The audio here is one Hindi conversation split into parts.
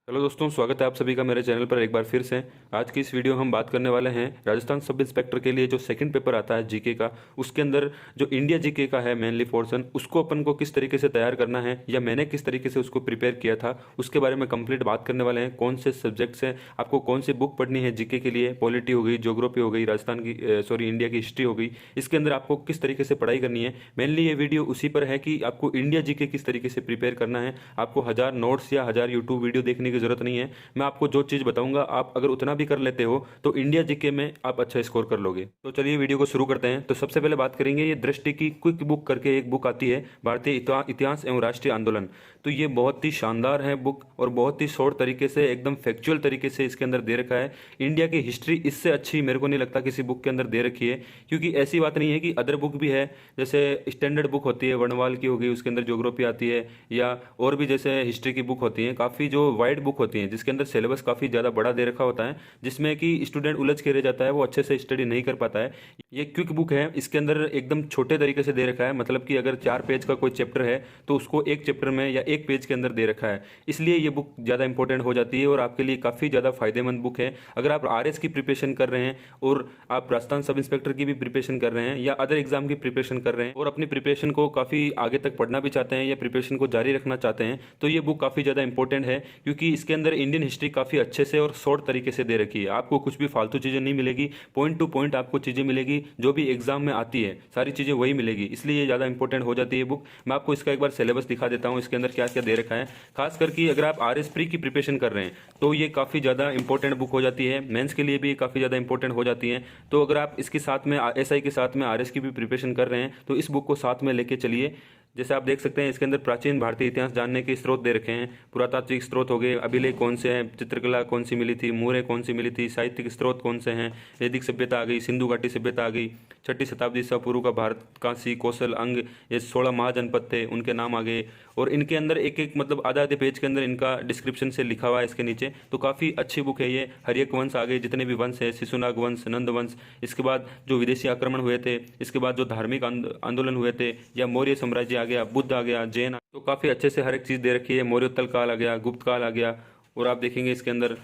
हेलो दोस्तों, स्वागत है आप सभी का मेरे चैनल पर एक बार फिर से। आज की इस वीडियो हम बात करने वाले हैं राजस्थान सब इंस्पेक्टर के लिए जो सेकंड पेपर आता है जीके का, उसके अंदर जो इंडिया जीके का है मेनली पोर्शन, उसको अपन को किस तरीके से तैयार करना है या मैंने किस तरीके से उसको प्रिपेयर किया था, उसके बारे में कंप्लीट बात करने वाले हैं। कौन से सब्जेक्ट्स हैं, आपको कौन सी बुक पढ़नी है जीके के लिए, पॉलिटी हो गई, ज्योग्राफी हो गई, राजस्थान की इंडिया की हिस्ट्री हो गई, इसके अंदर आपको किस तरीके से पढ़ाई करनी है। मेनली ये वीडियो उसी पर है कि आपको इंडिया जीके किस तरीके से प्रिपेयर करना है। आपको 1000 नोट्स या 1000 यूट्यूब वीडियो देखने की जरूरत नहीं है। मैं आपको जो चीज़ बताऊंगा, आप अगर उतना भी कर लेते हो तो इंडिया जीके में आप अच्छा स्कोर कर लोगे। तो चलिए वीडियो को शुरू करते हैं। तो सबसे पहले बात करेंगे, ये दृष्टि की क्विक बुक करके एक बुक आती है, भारतीय इतिहास एवं राष्ट्रीय आंदोलन। तो ये बहुत ही शानदार है बुक और बहुत ही शॉर्ट तरीके से, एकदम फैक्चुअल तरीके से इसके अंदर दे रखा है। इंडिया की हिस्ट्री इससे अच्छी मेरे को नहीं लगता किसी बुक के अंदर दे रखी है, क्योंकि ऐसी बात नहीं है कि अदर बुक भी है, जैसे स्टैंडर्ड बुक होती है वर्णवाल की हो गई, उसके अंदर ज्योग्राफी आती है, या और भी जैसे हिस्ट्री की बुक होती है, काफ़ी जो वाइड बुक होती है जिसके अंदर सिलेबस काफ़ी ज़्यादा बड़ा दे रखा होता है, जिसमें कि स्टूडेंट उलझ के रह जाता है, वो अच्छे से स्टडी नहीं कर पाता है। ये क्विक बुक है, इसके अंदर एकदम छोटे तरीके से दे रखा है, मतलब कि अगर 4 पेज का कोई चैप्टर है तो उसको एक चैप्टर में या एक पेज के अंदर दे रखा है, इसलिए ये बुक ज़्यादा इंपॉर्टेंट हो जाती है और आपके लिए काफ़ी ज़्यादा फायदेमंद बुक है। अगर आप आरएस की प्रिपरेशन कर रहे हैं और आप राजस्थान सब इंस्पेक्टर की भी प्रिपरेशन कर रहे हैं या अदर एग्जाम की प्रिपरेशन कर रहे हैं और अपनी प्रिपरेशन को काफ़ी आगे तक पढ़ना भी चाहते हैं या प्रिपरेशन को जारी रखना चाहते हैं, तो ये बुक काफ़ी ज़्यादा इंपॉर्टेंट है, क्योंकि इसके अंदर इंडियन हिस्ट्री काफ़ी अच्छे से और शॉर्ट तरीके से दे रखी है। आपको कुछ भी फालतू चीज़ें नहीं मिलेगी, पॉइंट टू पॉइंट आपको चीज़ें मिलेगी, जो भी एग्जाम में आती है सारी चीज़ें वही मिलेगी, इसलिए ये ज़्यादा इंपॉर्टेंट हो जाती है बुक। मैं आपको इसका एक बार सिलेबस दिखा देता हूँ, इसके अंदर क्या क्या दे रखा है। खास करके अगर आप आरएस प्री की प्रिपरेशन कर रहे हैं तो ये काफ़ी ज़्यादा इंपॉर्टेंट बुक हो जाती है, मेंस के लिए भी काफ़ी ज़्यादा इंपॉर्टेंट हो जाती है। तो अगर आप इसके साथ में एसआई के साथ में आरएस की भी प्रिपरेशन कर रहे हैं तो इस बुक को साथ में लेके चलिए। जैसे आप देख सकते हैं इसके अंदर प्राचीन भारतीय इतिहास जानने के स्रोत दे रखे हैं, पुरातात्विक स्रोत हो गए, अभिलेख कौन से हैं, चित्रकला कौन सी मिली थी, मूर्य कौन सी मिली थी, साहित्यिक स्रोत कौन से हैं, वैदिक सभ्यता आ गई, सिंधु घाटी सभ्यता आ गई, 6ठी शताब्दी से पूर्व का भारत, काशी, कौशल, अंग, ये 16 महाजनपद थे उनके नाम आ गए। और इनके अंदर एक एक मतलब आधा आधे पेज के अंदर इनका डिस्क्रिप्शन से लिखा हुआ है इसके नीचे। तो काफ़ी अच्छी बुक है ये। हरियक वंश आ गए, जितने भी वंश है, शिशुनाग वंश, नंद वंश, इसके बाद जो विदेशी आक्रमण हुए थे, इसके बाद जो धार्मिक आंदोलन हुए थे, या मौर्य साम्राज्य आ गया, बुद्ध आ गया, जैन, तो काफ़ी अच्छे से हर एक चीज़ दे रखी है। मौर्योत्तल काल आ गया, गुप्त काल आ गया, और आप देखेंगे इसके अंदर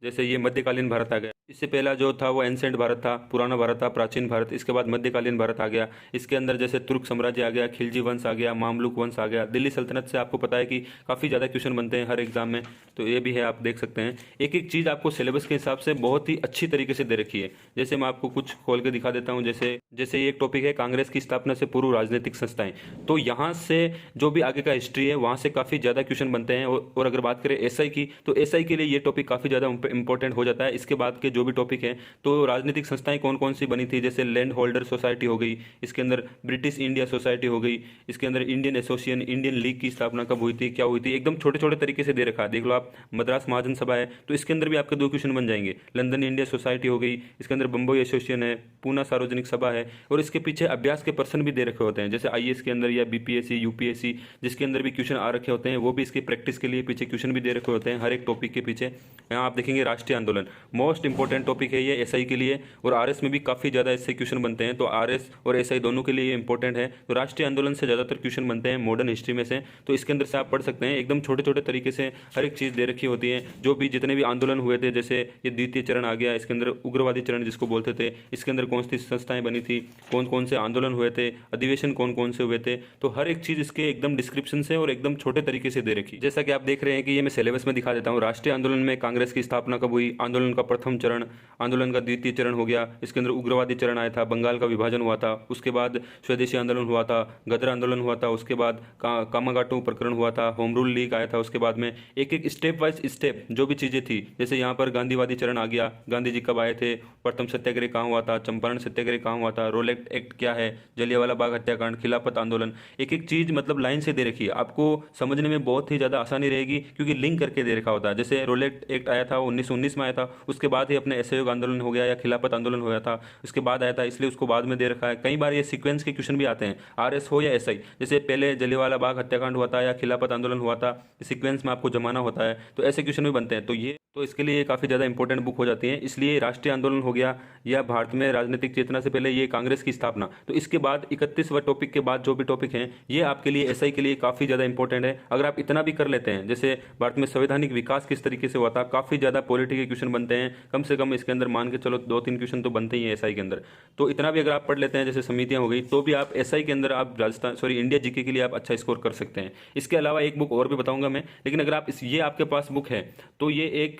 जैसे ये मध्यकालीन भारत आ गया। इससे पहला जो था वो एंसेंट भारत था, पुराना भारत था, प्राचीन भारत। इसके बाद मध्यकालीन भारत आ गया, इसके अंदर जैसे तुर्क साम्राज्य आ गया, खिलजी वंश आ गया, मामलुक वंश आ गया, दिल्ली सल्तनत से आपको पता है कि काफ़ी ज़्यादा क्वेश्चन बनते हैं हर एग्जाम में, तो ये भी है, आप देख सकते हैं। एक एक चीज़ आपको सिलेबस के हिसाब से बहुत ही अच्छी तरीके से दे रखी है। जैसे मैं आपको कुछ खोल के दिखा देता हूँ, जैसे जैसे ये एक टॉपिक है, कांग्रेस की स्थापना से पूर्व राजनीतिक संस्थाएं। तो यहाँ से जो भी आगे का हिस्ट्री है वहाँ से काफ़ी ज़्यादा क्वेश्चन बनते हैं। और अगर बात करें एसआई की, तो एसआई के लिए ये टॉपिक काफ़ी ज़्यादा इंपॉर्टेंट हो जाता है। इसके बाद के जो भी टॉपिक है, तो राजनीतिक संस्थाएं कौन कौन सी बनी थी, जैसे लैंड होल्डर सोसाइटी हो गई, इसके अंदर ब्रिटिश इंडिया सोसाइटी हो गई, इसके अंदर इंडियन एसोसिएशन, इंडियन लीग की स्थापना कब हुई थी, क्या हुई थी, एकदम छोटे छोटे तरीके से दे रखा है। देख लो आप, मद्रास महाजन सभा है तो इसके अंदर भी आपके 2 क्वेश्चन बन जाएंगे। लंदन इंडिया सोसाइटी हो गई, इसके अंदर बम्बई एसोसिएशन है, पूना सार्वजनिक सभा है, और इसके पीछे अभ्यास के पर्सन भी दे रखे होते हैं, जैसे आईएएस के अंदर या बीपीएससी, यूपीएससी, जिसके अंदर भी क्वेश्चन आ रखे होते हैं, वो भी इसकी प्रैक्टिस के लिए पीछे क्वेश्चन भी दे रखे होते हैं हर एक टॉपिक के पीछे। यहाँ आप देखेंगे राष्ट्रीय आंदोलन, मोस्ट इंपॉर्टेंट टॉपिक है ये एसआई के लिए, और आरएस में भी काफ़ी ज़्यादा इससे क्वेश्चन बनते हैं। तो आरएस और एसआई दोनों के लिए ये इंपॉर्टेंट है। तो राष्ट्रीय आंदोलन से ज़्यादातर क्वेश्चन बनते हैं मॉडर्न हिस्ट्री में से, तो इसके अंदर से आप पढ़ सकते हैं। एकदम छोटे छोटे तरीके से हर एक चीज़ दे रखी होती है, जो भी जितने भी आंदोलन हुए थे, जैसे ये द्वितीय चरण आ गया, इसके अंदर उग्रवादी चरण जिसको बोलते थे, इसके अंदर कौन सी संस्थाएं बनी थी, कौन कौन से आंदोलन हुए थे, अधिवेशन कौन कौन से हुए थे, तो हर एक चीज़ इसके एकदम डिस्क्रिप्शन से और एकदम छोटे तरीके से दे रखी। जैसा कि आप देख रहे हैं कि ये मैं सिलेबस में दिखा देता हूँ। राष्ट्रीय आंदोलन में कांग्रेस की स्थापना कब हुई, आंदोलन का प्रथम चरण, आंदोलन का द्वितीय चरण हो गया, इसके अंदर उग्रवादी चरण आया था, बंगाल का विभाजन हुआ था, उसके बाद स्वदेशी आंदोलन हुआ था, गदर आंदोलन हुआ था, उसके बाद कामागाटू प्रकरण हुआ था, होम रूल लीग आया था, उसके बाद में एक एक स्टेप वाइज स्टेप जो भी चीज़ें थी, जैसे यहाँ पर गांधीवादी चरण आ गया, गांधी जी कब आए थे, प्रथम सत्याग्रह कहाँ हुआ था, चंपारण सत्याग्रह कहाँ हुआ था, रोलेक्ट एक्ट क्या है, जलियांवाला बाग हत्याकांड, खिलाफत आंदोलन, एक एक चीज़ मतलब लाइन से दे रखी है, आपको समझने में बहुत ही ज़्यादा आसानी रहेगी, क्योंकि लिंक करके दे रखा होता है। जैसे रोलेक्ट एक्ट आया था 1919 में आया था, उसके बाद ही अपने असहयोग आंदोलन हो गया या खिलाफत आंदोलन हो गया था, उसके बाद आया था, इसलिए उसको बाद में दे रखा है। कई बार ये सीक्वेंस के क्वेश्चन भी आते हैं, आरएस हो या एसआई, जैसे पहले जलियांवाला बाग हत्याकांड हुआ था या खिलाफत आंदोलन हुआ था, सीक्वेंस में आपको जमाना होता है, तो ऐसे क्वेश्चन भी बनते हैं। तो ये तो इसके लिए ये काफ़ी ज़्यादा इंपॉर्टेंट बुक हो जाती है। इसलिए राष्ट्रीय आंदोलन हो गया या भारत में राजनीतिक चेतना से पहले ये कांग्रेस की स्थापना, तो इसके बाद 31वां टॉपिक के बाद जो भी टॉपिक हैं ये आपके लिए एसआई के लिए काफ़ी ज़्यादा इंपॉर्टेंट है। अगर आप इतना भी कर लेते हैं, जैसे भारत में संवैधानिक विकास किस तरीके से हुआ था, काफ़ी ज़्यादा पॉलिटी के क्वेश्चन बनते हैं, कम से कम इसके अंदर मान के चलो 2-3 क्वेश्चन तो बनते ही हैं एसआई के अंदर। तो इतना भी अगर आप पढ़ लेते हैं, जैसे समितियां हो गई, तो भी आप एसआई के अंदर आप इंडिया जीके के लिए आप अच्छा स्कोर कर सकते हैं। इसके अलावा एक बुक और भी बताऊंगा मैं, लेकिन अगर आप ये आपके पास बुक है तो ये एक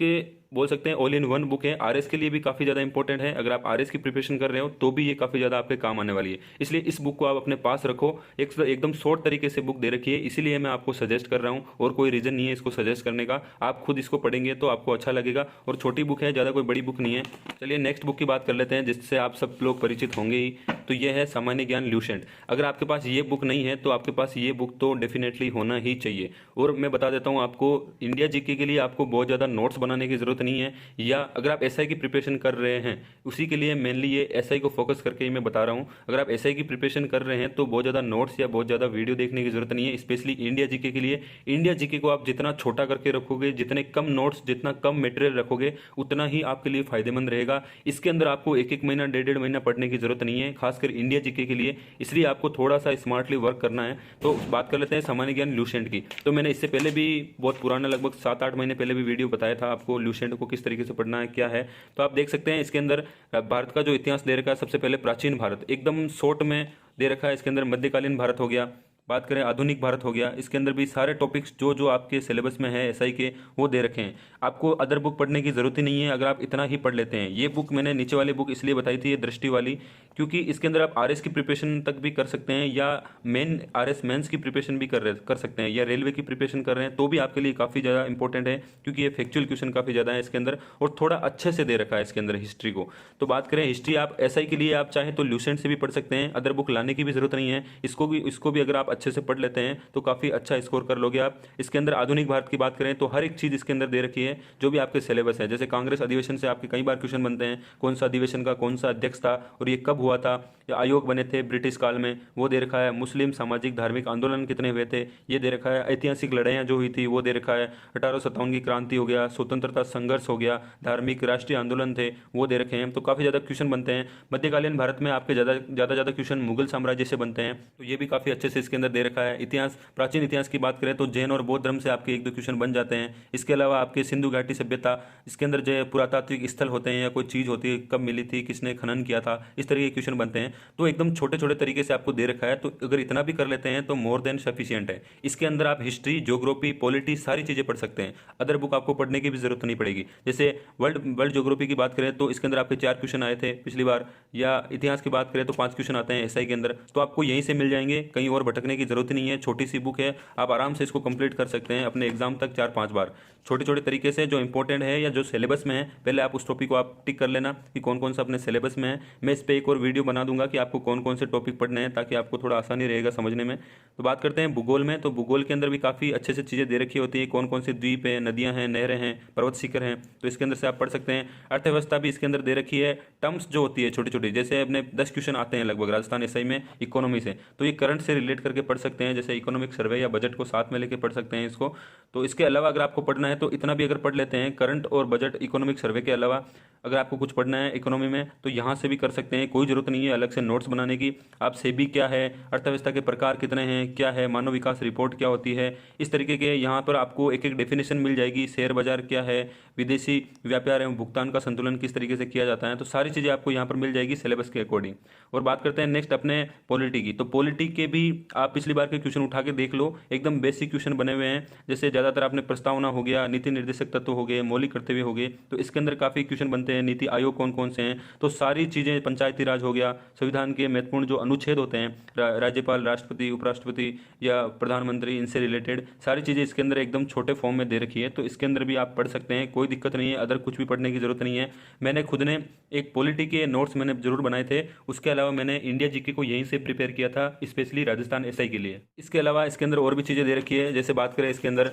बोल सकते हैं ऑल इन वन बुक है। आरएस के लिए भी काफ़ी ज़्यादा इंपॉर्टेंट है। अगर आप आरएस की प्रिपरेशन कर रहे हो तो भी ये काफ़ी ज़्यादा आपके काम आने वाली है, इसलिए इस बुक को आप अपने पास रखो। एकदम शॉर्ट तरीके से बुक दे रखी है, इसीलिए मैं आपको सजेस्ट कर रहा हूँ, और कोई रीज़न नहीं है इसको सजेस्ट करने का। आप खुद इसको पढ़ेंगे तो आपको अच्छा लगेगा, और छोटी बुक है, ज़्यादा कोई बड़ी बुक नहीं है। चलिए नेक्स्ट बुक की बात कर लेते हैं, जिससे आप सब लोग परिचित होंगे ही। तो ये है सामान्य ज्ञान ल्यूसेंट। अगर आपके पास ये बुक नहीं है तो आपके पास ये बुक तो डेफिनेटली होना ही चाहिए। और मैं बता देता हूँ आपको, इंडिया जीके के लिए आपको बहुत ज़्यादा नोट्स बनाने की ज़रूरत नहीं है, या अगर आप एसआई की प्रिपरेशन कर रहे हैं उसी के लिए मेनली ये एसआई को फोकस करके ही मैं बता रहा हूँ। अगर आप एसआई की प्रिपरेशन कर रहे हैं तो बहुत ज़्यादा नोट्स या बहुत ज़्यादा वीडियो देखने की जरूरत नहीं है, स्पेशली इंडिया जीके के लिए। इंडिया जीके को आप जितना छोटा करके रखोगे, जितने कम नोट्स, जितना कम मटेरियल रखोगे, उतना ही आपके लिए फायदेमंद रहेगा। इसके अंदर आपको एक महीना 1.5 महीना पढ़ने की जरूरत नहीं है, खासकर इंडिया जीके के लिए, इसलिए आपको थोड़ा सा स्मार्टली वर्क करना है। तो बात कर लेते हैं सामान्य ज्ञान ल्यूसेंट की। तो मैंने इससे पहले भी बहुत पुराना, लगभग 7-8 महीने पहले भी वीडियो बताया था आपको ल्यूसेंट को किस तरीके से पढ़ना है, क्या है। तो आप देख सकते हैं इसके अंदर भारत का जो इतिहास दे रखा है, सबसे पहले प्राचीन भारत एकदम शॉर्ट में दे रखा है। इसके अंदर मध्यकालीन भारत हो गया, बात करें आधुनिक भारत हो गया। इसके अंदर भी सारे टॉपिक्स जो जो आपके सिलेबस में है एसआई के, वो दे रखे हैं। आपको अदर बुक पढ़ने की जरूरत ही नहीं है अगर आप इतना ही पढ़ लेते हैं। ये बुक मैंने नीचे वाली बुक इसलिए बताई थी, ये दृष्टि वाली, क्योंकि इसके अंदर आप आरएस की प्रिपरेशन तक भी कर सकते हैं, या मेन आरएस मेंस की प्रिपरेशन भी कर सकते हैं, या रेलवे की प्रिपरेशन कर रहे हैं तो भी आपके लिए काफ़ी ज़्यादा इंपॉर्टेंट है, क्योंकि ये फैक्चुअल क्वेश्चन काफ़ी ज़्यादा है इसके अंदर, और थोड़ा अच्छे से दे रखा है इसके अंदर हिस्ट्री को। तो बात करें हिस्ट्री, आप एसआई के लिए आप चाहें तो ल्यूसेंट से भी पढ़ सकते हैं, अदर बुक लाने की भी जरूरत नहीं है। इसको भी अगर आप अच्छे से पढ़ लेते हैं तो काफ़ी अच्छा स्कोर कर लोगे आप। इसके अंदर आधुनिक भारत की बात करें तो हर एक चीज़ इसके अंदर दे रखी है जो भी आपके सिलेबस है। जैसे कांग्रेस अधिवेशन से आपके कई बार क्वेश्चन बनते हैं, कौन सा अधिवेशन का कौन सा अध्यक्ष था और ये कब हुआ था, या आयोग बने थे ब्रिटिश काल में, वो दे रखा है। मुस्लिम सामाजिक धार्मिक आंदोलन कितने हुए थे, ये दे रखा है। ऐतिहासिक लड़ाइयाँ जो हुई थी वो दे रखा है। 1857 की क्रांति हो गया, स्वतंत्रता संघर्ष हो गया, धार्मिक राष्ट्रीय आंदोलन थे वो दे रखे हैं। तो काफ़ी ज़्यादा क्वेश्चन बनते हैं। मध्यकालीन भारत में आपके ज़्यादा क्वेश्चन मुगल साम्राज्य से बनते हैं, तो ये भी काफ़ी अच्छे से इसके अंदर दे रखा है। इतिहास, प्राचीन इतिहास की बात करें तो जैन और बौद्ध धर्म से आपके 1-2 क्वेश्चन बन जाते हैं। इसके अलावा आपके सिंधु घाटी सभ्यता, इसके अंदर जो पुरातात्विक स्थल होते हैं या कोई चीज़ होती है, कब मिली थी, किसने खनन किया था, इस तरह के क्वेश्चन बनते हैं। तो एकदम छोटे छोटे तरीके से आपको दे रखा है, तो अगर इतना भी कर लेते हैं तो मोर देन सफिशियंट है। इसके अंदर आप हिस्ट्री, ज्योग्राफी, पॉलिटी सारी चीज़ें पढ़ सकते हैं। अदर बुक आपको पढ़ने की भी जरूरत नहीं पड़ेगी। जैसे वर्ल्ड ज्योग्राफी की बात करें तो इसके अंदर आपके 4 क्वेश्चन आए थे पिछली बार, या इतिहास की बात करें तो 5 क्वेश्चन आते हैं एसआई के अंदर, तो आपको यहीं से मिल जाएंगे, कहीं और भटकने की जरूरत नहीं है। छोटी सी बुक है, आप आराम से इसको कंप्लीट कर सकते हैं अपने एग्जाम तक 4-5 बार, छोटे छोटे तरीके से। जो इंपॉर्टेंट है या जो सिलेबस में है, पहले आप उस टॉपिक को आप टिक कर लेना कि कौन कौन सा अपने सिलेबस में है। मैं इस पर एक और वीडियो बना दूंगा कि आपको कौन कौन से टॉपिक पढ़ने हैं, ताकि आपको थोड़ा आसानी रहेगा समझने में। तो बात करते हैं भूगोल में, तो भूगोल के अंदर भी काफ़ी अच्छे से चीज़ें दे रखी होती है, कौन कौन से द्वीप है, नदियाँ हैं, नहरें हैं, पर्वत शिखर हैं, तो इसके अंदर से आप पढ़ सकते हैं। अर्थव्यवस्था भी इसके अंदर दे रखी है। टर्म्स जो होती है छोटी छोटी, जैसे अपने 10 क्वेश्चन आते हैं लगभग राजस्थान एसआई में इकोनॉमी से, तो ये करंट से रिलेट करके पढ़ सकते हैं, जैसे इकोनॉमिक सर्वे या बजट को साथ में लेके पढ़ सकते हैं इसको। तो इसके अलावा अगर आपको पढ़ना है तो इतना भी अगर पढ़ लेते हैं, करंट और बजट इकोनॉमिक सर्वे के अलावा अगर आपको कुछ पढ़ना है इकोनॉमी में तो यहाँ से भी कर सकते हैं, कोई जरूरत नहीं है अलग से नोट्स बनाने की। आप सेबी क्या है, अर्थव्यवस्था के प्रकार कितने हैं, क्या है मानव विकास रिपोर्ट, क्या होती है, इस तरीके के यहाँ पर आपको एक एक डेफिनेशन मिल जाएगी। शेयर बाजार क्या है, विदेशी व्यापार एवं भुगतान का संतुलन किस तरीके से किया जाता है, तो सारी चीज़ें आपको यहाँ पर मिल जाएगी सिलेबस के अकॉर्डिंग। और बात करते हैं नेक्स्ट अपने पॉलिटी की, तो पॉलिटी के भी आप पिछली बार के क्वेश्चन उठा के देख लो, एकदम बेसिक क्वेश्चन बने हुए हैं। जैसे ज़्यादातर आपने प्रस्तावना हो गया, नीति निर्देशक तत्व हो गए, मौलिक कर्तव्य हो गए, तो इसके अंदर काफ़ी क्वेश्चन बनते हैं। नीति आयोग कौन कौन से हैं, तो सारी चीज़ें, पंचायती राज हो गया, संविधान के महत्वपूर्ण जो अनुच्छेद होते हैं, राज्यपाल, राष्ट्रपति, उपराष्ट्रपति या प्रधानमंत्री, इनसे रिलेटेड सारी चीज़ें इसके अंदर एकदम छोटे फॉर्म में दे रखी है, तो इसके अंदर भी आप पढ़ सकते हैं, कोई दिक्कत नहीं है। अदर कुछ भी पढ़ने की जरूरत नहीं है। मैंने खुद ने एक पॉलिटी के नोट्स मैंने जरूर बनाए थे, उसके अलावा मैंने इंडिया जीके को यहीं से प्रिपेयर किया था, स्पेशली राजस्थान एसआई के लिए। इसके अलावा इसके अंदर और भी चीज़ें दे रखी है, जैसे बात करें इसके अंदर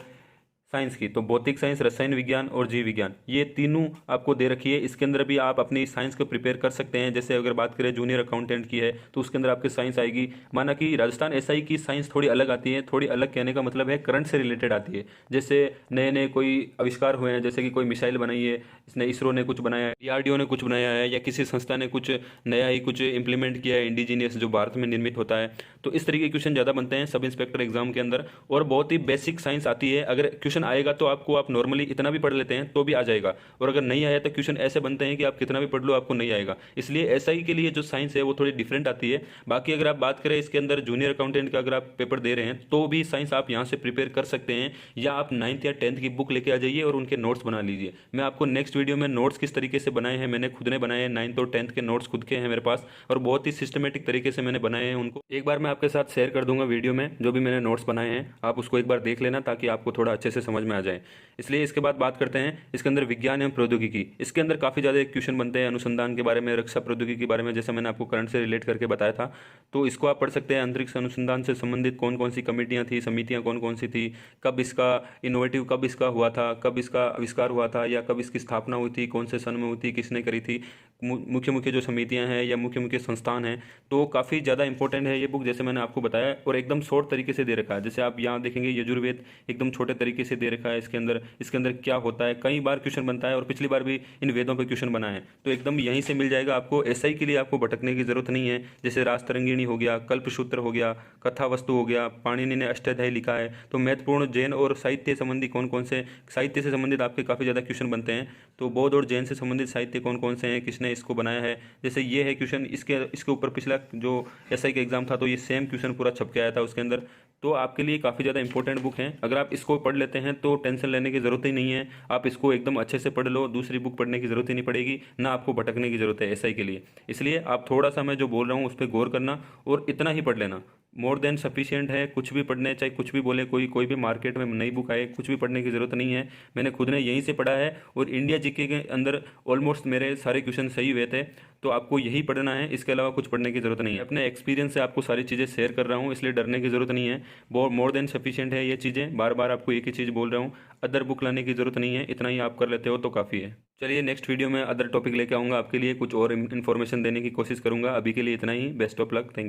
साइंस की, तो भौतिक साइंस, रसायन विज्ञान और जीव विज्ञान, ये तीनों आपको दे रखी है। इसके अंदर भी आप अपनी साइंस को प्रिपेयर कर सकते हैं। जैसे अगर बात करें जूनियर अकाउंटेंट की है तो उसके अंदर आपके साइंस आएगी। माना कि राजस्थान एसआई की साइंस थोड़ी अलग आती है, थोड़ी अलग कहने का मतलब है करंट से रिलेटेड आती है। जैसे नए नए कोई आविष्कार हुए हैं, जैसे कि कोई मिसाइल बनाई है, इसने इसरो ने कुछ बनाया है, डीआरडीओ ने कुछ बनाया है, या किसी संस्था ने कुछ नया ही कुछ इंप्लीमेंट किया है इंडिजीनियस जो भारत में निर्मित होता है। तो इस तरीके के क्वेश्चन ज़्यादा बनते हैं सब इंस्पेक्टर एग्जाम के अंदर। और बहुत ही बेसिक साइंस आती है। अगर क्वेश्चन आएगा तो आपको, आप नॉर्मली इतना भी पढ़ लेते हैं तो भी आ जाएगा, और अगर नहीं आया तो क्वेश्चन ऐसे बनते हैं कि आप कितना भी पढ़ लो आपको नहीं आएगा। इसलिए एसआई के लिए जो साइंस है वो थोड़ी डिफरेंट आती है। बाकी अगर आप बात करें इसके अंदर जूनियर अकाउंटेंट का, अगर आप पेपर दे रहे हैं तो भी साइंस आप यहाँ से प्रिपेयर कर सकते हैं, या आप 9th या 10th की बुक लेके आ जाइए और उनके नोट्स बना लीजिए। मैं आपको नेक्स्ट वीडियो में नोट्स किस तरीके से बनाए हैं, मैंने खुद ने बनाए हैं, 9th और 10th के नोट्स खुद के हैं मेरे पास, और बहुत ही सिस्टमेटिक तरीके से मैंने बनाए हैं उनको। एक बार मैं आपके साथ शेयर कर दूंगा वीडियो में जो भी मैंने नोट्स बनाए हैं, आप उसको एक बार देख लेना ताकि आपको थोड़ा अच्छे से समझ में आ जाए। इसलिए इसके बाद बात करते हैं इसके अंदर विज्ञान एवं प्रौद्योगिकी। इसके अंदर काफ़ी ज़्यादा क्वेश्चन बनते हैं अनुसंधान के बारे में, रक्षा प्रौद्योगिकी के बारे में, जैसे मैंने आपको करंट से रिलेट करके बताया था। तो इसको आप पढ़ सकते हैं। अंतरिक्ष अनुसंधान से संबंधित कौन कौन सी कमेटियां थी, समितियां कौन कौन सी थी, कब इसका इनोवेटिव, कब इसका हुआ था, कब इसका आविष्कार हुआ था, या कब इसकी स्थापना हुई थी, कौन से सन में हुई थी, किसने करी थी, मुख्य मुख्य जो समितियां हैं या मुख्य मुख्य संस्थान हैं। तो काफ़ी ज़्यादा इंपॉर्टेंट है ये बुक, जैसे मैंने आपको बताया, और एकदम शॉर्ट तरीके से दे रखा है। जैसे आप यहाँ देखेंगे यजुर्वेद एकदम छोटे तरीके से दे रखा है। इसके अंदर क्या होता है, कई बार क्वेश्चन बनता है, और पिछली बार भी इन वेदों पे क्वेश्चन बना है। तो एकदम यहीं से मिल जाएगा आपको। एसआई के लिए आपको भटकने की जरूरत नहीं है। जैसे राजतरंगिणी हो गया, कल्पसूत्र हो गया, कथा वस्तु हो गया, पाणिनि ने अष्टाध्यायी लिखा है। तो महत्वपूर्ण जैन और साहित्य संबंधी कौन कौन से, साहित्य से संबंधित आपके काफ़ी ज़्यादा क्वेश्चन बनते हैं। तो बौद्ध और जैन से संबंधित साहित्य कौन कौन से हैं, किसने इसको बनाया है। जैसे ये है क्वेश्चन, इसके ऊपर पिछला जो एसआई का एग्जाम था तो ये सेम क्वेश्चन पूरा छप के आया था उसके अंदर। तो आपके लिए काफ़ी ज़्यादा इंपॉर्टेंट बुक है। अगर आप इसको पढ़ लेते हैं तो टेंशन लेने की ज़रूरत ही नहीं है। आप इसको एकदम अच्छे से पढ़ लो, दूसरी बुक पढ़ने की ज़रूरत ही नहीं पड़ेगी, ना आपको भटकने की ज़रूरत है एसआई के लिए। इसलिए आप थोड़ा सा मैं जो बोल रहा हूँ उस पर गौर करना, और इतना ही पढ़ लेना, मोर देन सफिशियंट है। कुछ भी पढ़ने, चाहे कुछ भी बोले कोई भी मार्केट में नई बुक आए, कुछ भी पढ़ने की ज़रूरत नहीं है। मैंने खुद ने यहीं से पढ़ा है, और इंडिया जीके के अंदर ऑलमोस्ट मेरे सारे क्वेश्चन सही हुए थे। तो आपको यही पढ़ना है, इसके अलावा कुछ पढ़ने की ज़रूरत नहीं है। अपने एक्सपीरियंस से आपको सारी चीज़ें शेयर कर रहा हूँ, इसलिए डरने की ज़रूरत नहीं है। मोर देन सफिशियंट है ये चीज़ें। बार बार आपको एक ही चीज़ बोल रहा हूँ, अदर बुक लाने की ज़रूरत नहीं है। इतना ही आप कर लेते हो तो काफ़ी है। चलिए नेक्स्ट वीडियो में अदर टॉपिक लेके आऊँगा आपके लिए, कुछ और इन्फॉर्मेशन देने की कोशिश करूँगा। अभी के लिए इतना ही। Best of luck. Thank you.